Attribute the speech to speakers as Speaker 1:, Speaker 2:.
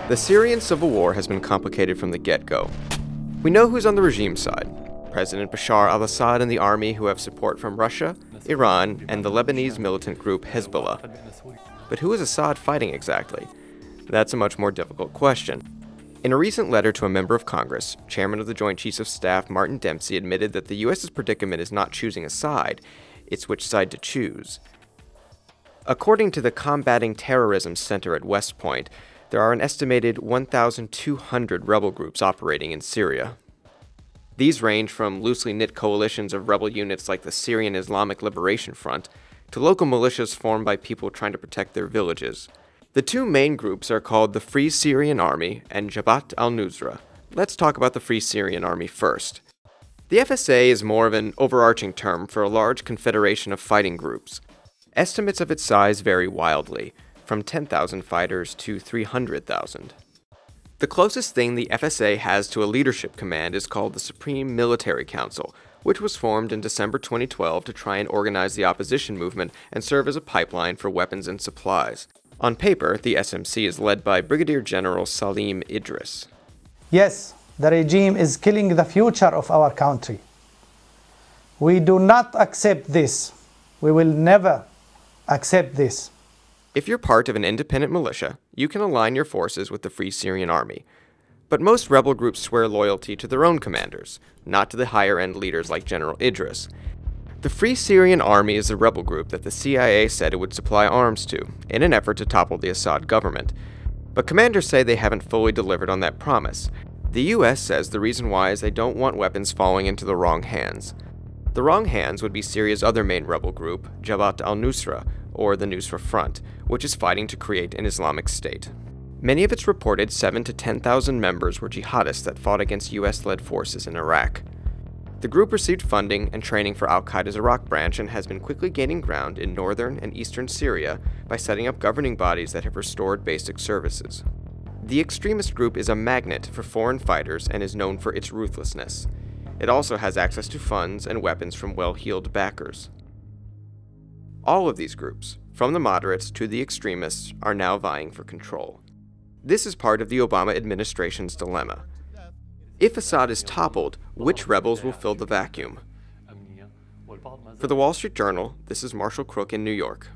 Speaker 1: The Syrian civil war has been complicated from the get-go. We know who's on the regime side: President Bashar al-Assad and the army, who have support from Russia, Iran, and the Lebanese militant group Hezbollah. But who is Assad fighting exactly? That's a much more difficult question. In a recent letter to a member of Congress, Chairman of the Joint Chiefs of Staff Martin Dempsey admitted that the U.S.'s predicament is not choosing a side, it's which side to choose. According to the Combating Terrorism Center at West Point, there are an estimated 1,200 rebel groups operating in Syria. These range from loosely knit coalitions of rebel units like the Syrian Islamic Liberation Front to local militias formed by people trying to protect their villages. The two main groups are called the Free Syrian Army and Jabhat al-Nusra. Let's talk about the Free Syrian Army first. The FSA is more of an overarching term for a large confederation of fighting groups. Estimates of its size vary wildly, from 10,000 fighters to 300,000. The closest thing the FSA has to a leadership command is called the Supreme Military Council, which was formed in December 2012 to try and organize the opposition movement and serve as a pipeline for weapons and supplies. On paper, the SMC is led by Brigadier General Salim Idris.
Speaker 2: Yes, the regime is killing the future of our country. We do not accept this. We will never accept this.
Speaker 1: If you're part of an independent militia, you can align your forces with the Free Syrian Army. But most rebel groups swear loyalty to their own commanders, not to the higher-end leaders like General Idris. The Free Syrian Army is a rebel group that the CIA said it would supply arms to, in an effort to topple the Assad government. But commanders say they haven't fully delivered on that promise. The US says the reason why is they don't want weapons falling into the wrong hands. The wrong hands would be Syria's other main rebel group, Jabhat al-Nusra, or the Nusra Front, which is fighting to create an Islamic State. Many of its reported 7,000 to 10,000 members were jihadists that fought against US-led forces in Iraq. The group received funding and training for al-Qaeda's Iraq branch and has been quickly gaining ground in northern and eastern Syria by setting up governing bodies that have restored basic services. The extremist group is a magnet for foreign fighters and is known for its ruthlessness. It also has access to funds and weapons from well-heeled backers. All of these groups, from the moderates to the extremists, are now vying for control. This is part of the Obama administration's dilemma. If Assad is toppled, which rebels will fill the vacuum? For the Wall Street Journal, this is Marshall Crook in New York.